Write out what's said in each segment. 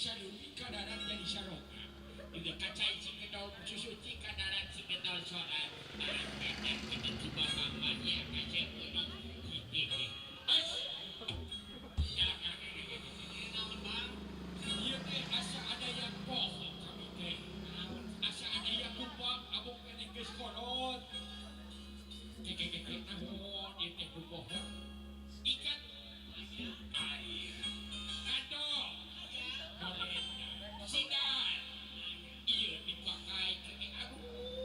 saluti ka darat jadi saroka. Juga kacai cikedol susu cika darat cikedol soal. Kita coba mamanya kasih beri. As. Iya teh asa ada yang bohong kami teh. Asa ada yang lupa abang kena ke sekolah. Namun dia teh bohong. Ikan air. Kado. Kalenda. Sinar. Iya dipakai ke aduh.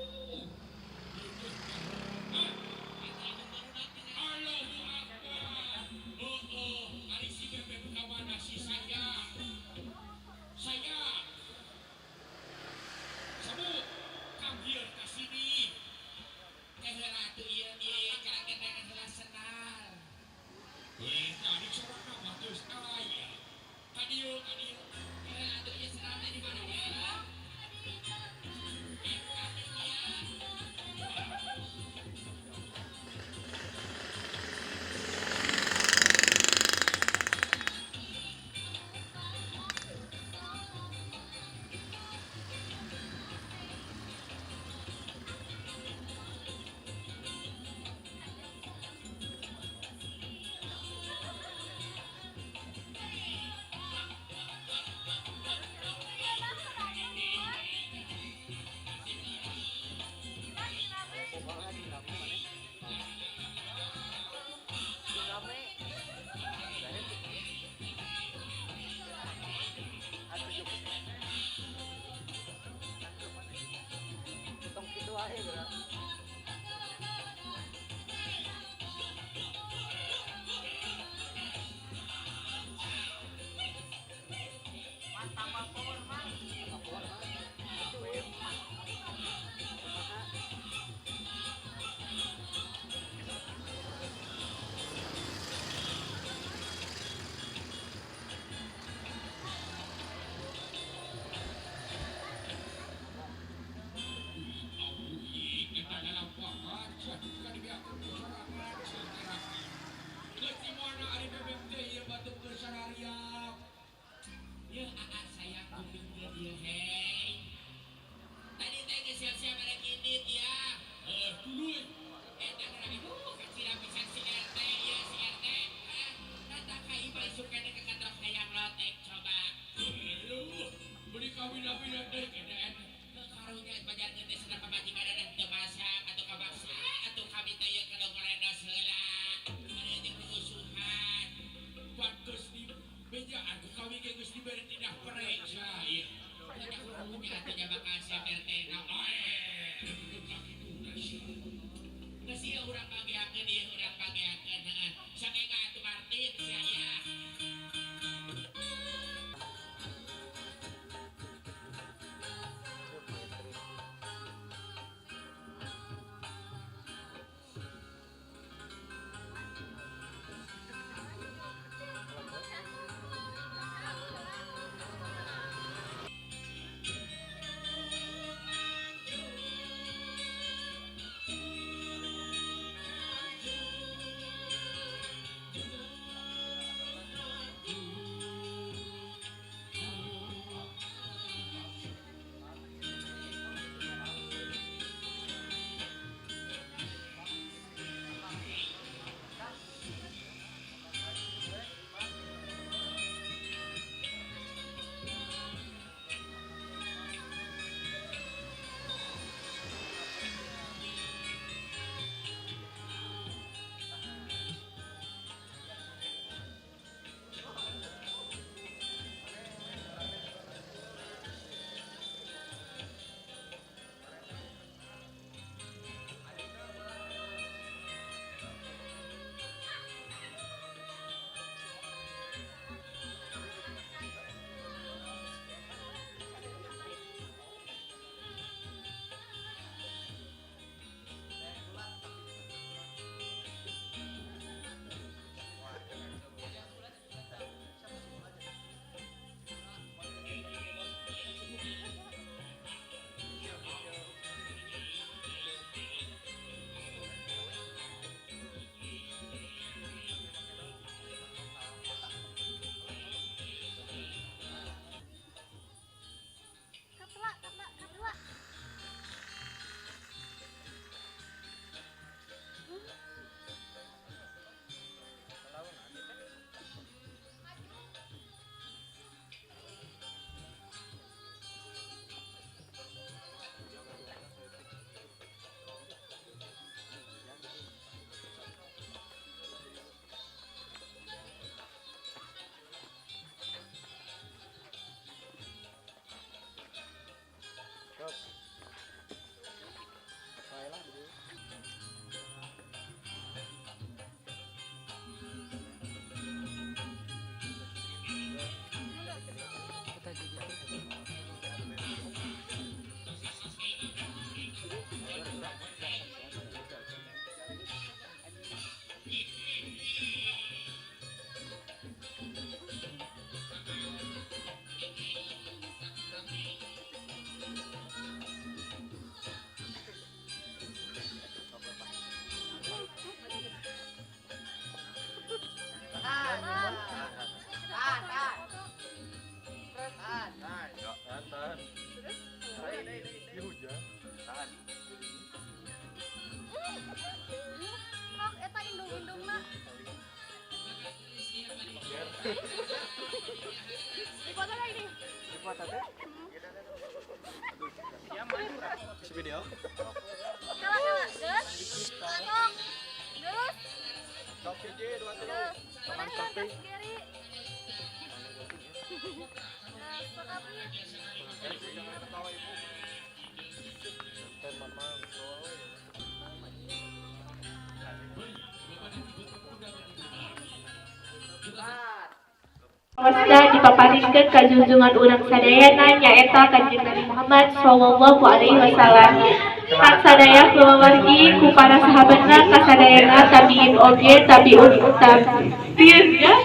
Wasda dipaparingkeun ka junjungan urang sadayana nyaeta Kanjeng Nabi Muhammad sallallahu alaihi wasallam. Kang sadaya kulawargi ku para sahabatna kasadayana tabiin oge tabiun tabiin ya.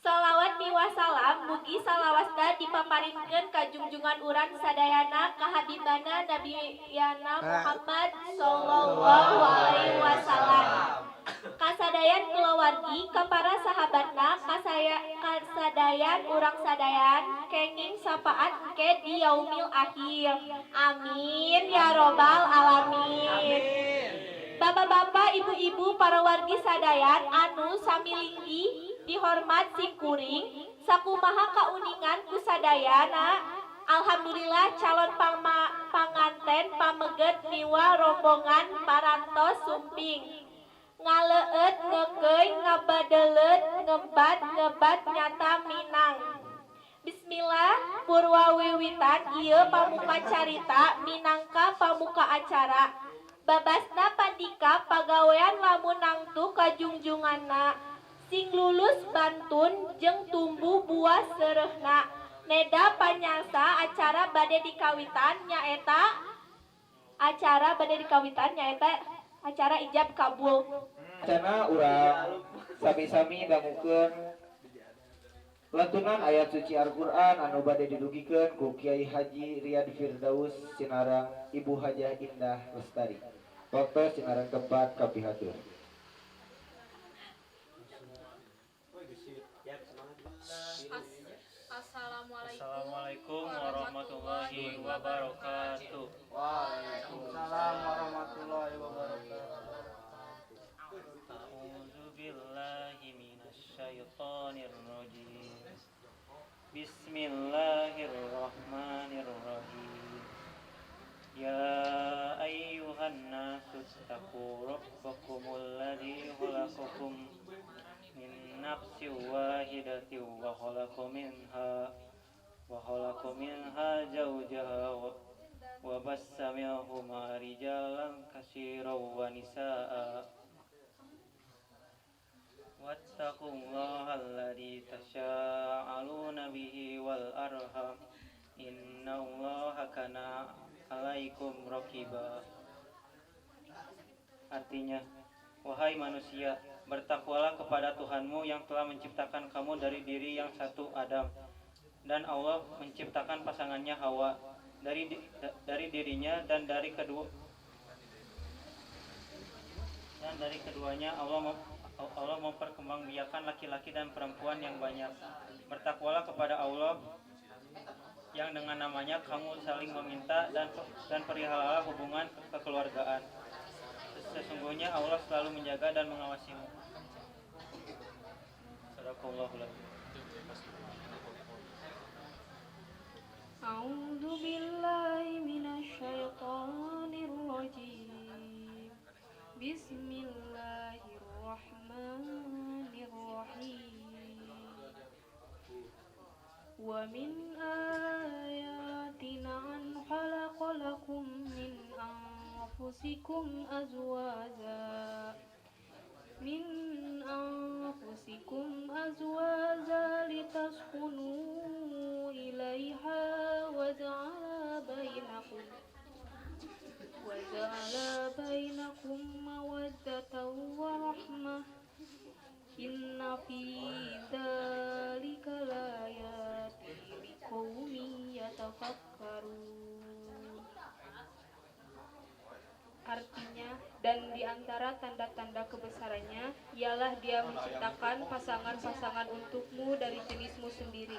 Salawat wasalam mugi salawasna dipaparingkeun ka junjungan urang sadayana ka habibana Nabi Yana Muhammad sallallahu alaihi wasallam. Kasadayan kulawargi ka para sahabatna kasadayan urang sadayan kenging sapaat ke di yaumil akhir. Amin ya robbal alamin. Bapak-bapak, ibu-ibu, para wargi sadayan anu samilinggi dihormat singkuring sakumaha kauningan ku sadayana. Alhamdulillah calon panganten pameget niwa rombongan parantos sumping ngaleut ngekeuy ngabadeleut ngebat nyata minang. Bismillah purwawiwitan ieu pamuka carita minangka pamuka acara. Babasna pandika pagawean lamun nangtu ka junjunganna sing lulus bantun jeung tumbuh buah seureuhna. Neda panyasa acara bade dikawitan nyaeta acara ijab kabul. Cana urang sami-sami dangukeun lantunan ayat suci Al-Qur'an anu bade didugikeun ku Kiai Haji Riyad Firdaus Sinarang Ibu Hajah Indah Lestari. Waktu Sinarang keempat kapihatur. Assalamualaikum warahmatullahi wabarakatuh. Waalaikumsalam warahmatullahi wabarakatuh. A'udzu billahi minasyaitonir rajim. Bismillahirrahmanirrahim. Ya ayyuhan nasu taqu rabbakumul ladzi khalaqakum min nafsin wahidatin wa khalaqa minha zawjaha wa bassa minhuma rijalan katsiran wa nisaa. Wattaqullaha alladzi tasaaluna bihi wal arham innallaha kana 'alaikum raqiba. Artinya, wahai manusia, bertakwalah kepada Tuhanmu yang telah menciptakan kamu dari diri yang satu Adam, dan Allah menciptakan pasangannya Hawa dari dirinya dan dari keduanya Allah memperkembangbiakan laki-laki dan perempuan yang banyak. Bertakwalah kepada Allah yang dengan namanya kamu saling meminta dan perihalalah hubungan kekeluargaan. Sesungguhnya Allah selalu menjaga dan mengawasimu. Sadaqallahul adzim. A'udzu billahi minasyaitonir rajim. Bismillahirrahmanirrahim. Wa min ayatina an khalaqalakum min anfusikum azwaja litaskunu ilaiha wa ja'ala bainakum mawaddatan wa rahmah. Inna fi dzalika laayatin liqaumin yatafakkarun. Artinya, dan di antara tanda-tanda kebesarannya ialah Dia menciptakan pasangan-pasangan untukmu dari jenismu sendiri,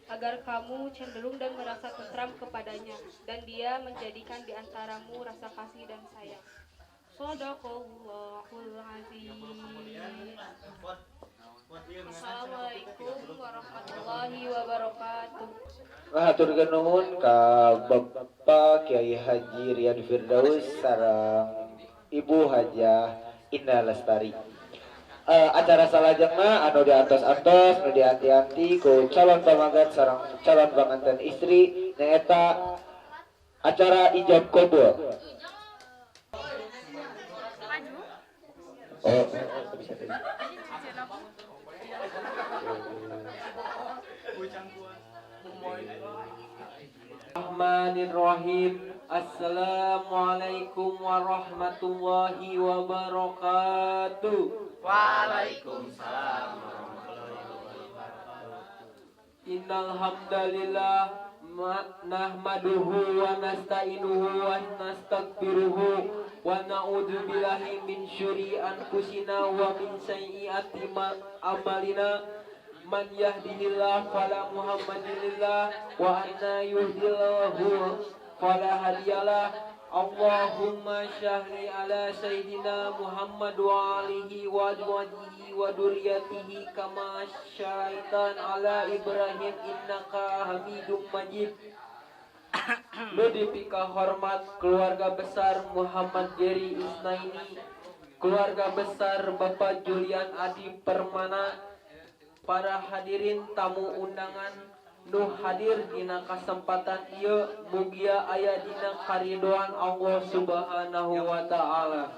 agar kamu cenderung dan merasa tentram kepadanya, dan Dia menjadikan di antaramu rasa kasih dan sayang. Shadaqallahul azim. Assalamualaikum warahmatullahi wabarakatuh. Haturkeun nuhun ka Bapak Kiai Haji Riyad Firdaus sareng Ibu Hajah Indah Lestari. Acara salajengna anu diantos-antos nu dianti-anti ku calon pamanten sareng calon panganten istri nyaeta acara ijab kabul. Oh, bisa tadi. Bismillahirrahmanirrahim. Assalamualaikum warahmatullahi wabarakatuh. Waalaikumsalam warahmatullahi wabarakatuh. Innal hamdalillah nahmaduhu wa nasta'inuhu wa nastaghfiruhu wa na'udzu billahi min syururi anfusina wa min sayyiati a'malina. Man yahdihillahu fala mudilla wa anna yuhdillahu fala hadiyalah. Allahumma syahri ala sayyidina Muhammad wa alihi wa azwajihi wa dzurriyyatihi kama syaitan ala Ibrahim innaka Hamidum Majid. Ludipika hormat keluarga besar Muhammad Jerry Isnaini, keluarga besar Bapak Julian Adi Permana, para hadirin tamu undangan nu hadir dina kasempatan ieu mugia aya dina karidoan Allah Subhanahu wa taala.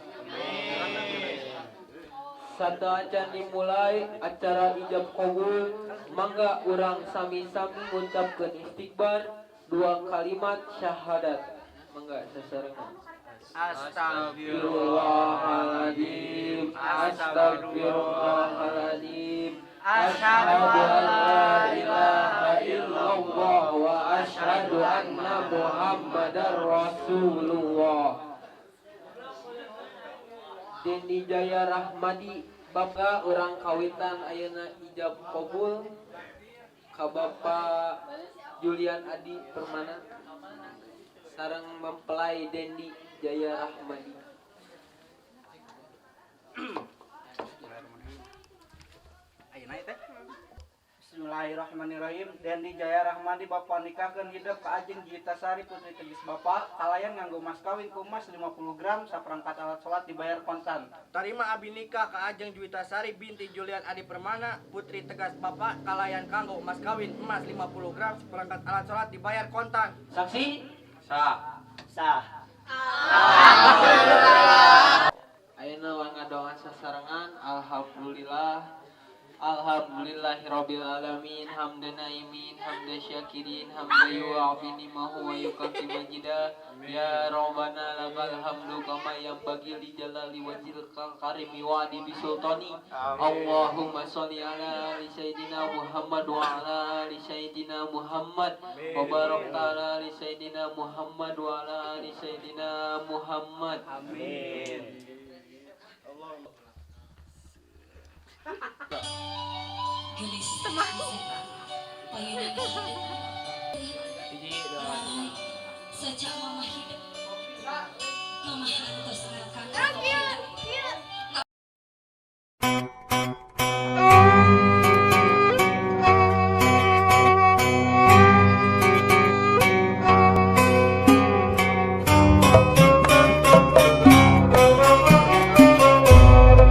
Sadaacan dimulai acara ijab qabul, mangga urang sami-sami ngucapkeun istighfar 2 kalimat syahadat. Mangga sasarengan. Astagfirullahaladzim, astagfirullahaladzim. Asyhadu an la ilaha illallah wa asyhadu anna Muhammadar Rasulullah. Dendi Jaya Rahmadi, Bapak urang kawitan ayeuna ijab qabul ka Bapak Julian Adi Permana sareng mempelai Dendi Jaya Rahmadi. Bismillahirrahmanirrahim. Dendi Jaya Rahmadi Bapak nikahkeun hidup ka Ajeng Jitasari putri tegis Bapak kalayan nganggo mas kawin ku emas 50 gram saperangkat alat salat dibayar kontan. Tarima abi nikah ka Ajeng Juwitasari binti Julian Adi Permana putri tegas Bapak kalayan kanggo mas kawin emas 50 gram seperangkat alat salat dibayar kontan. Saksi? Sah. Ayeuna wan ngadongan sasarengan. Alhamdulillah. Alhamdulillahirabbil alamin hamdan naimin hamdan syakirin hamdan yu'afi ni'mahu wa yukafi majida ya rabbana lakal hamdu kama yanbaghi li jalali wajhil karimi wa adi bisultani. Allahumma sholli ala sayyidina Muhammad wa ala ali sayyidina Muhammad wa barik ala ali sayyidina Muhammad wa ala ali sayyidina Muhammad. Amin. Gelis payunan hidup sejak mama hidup mama harus ngakak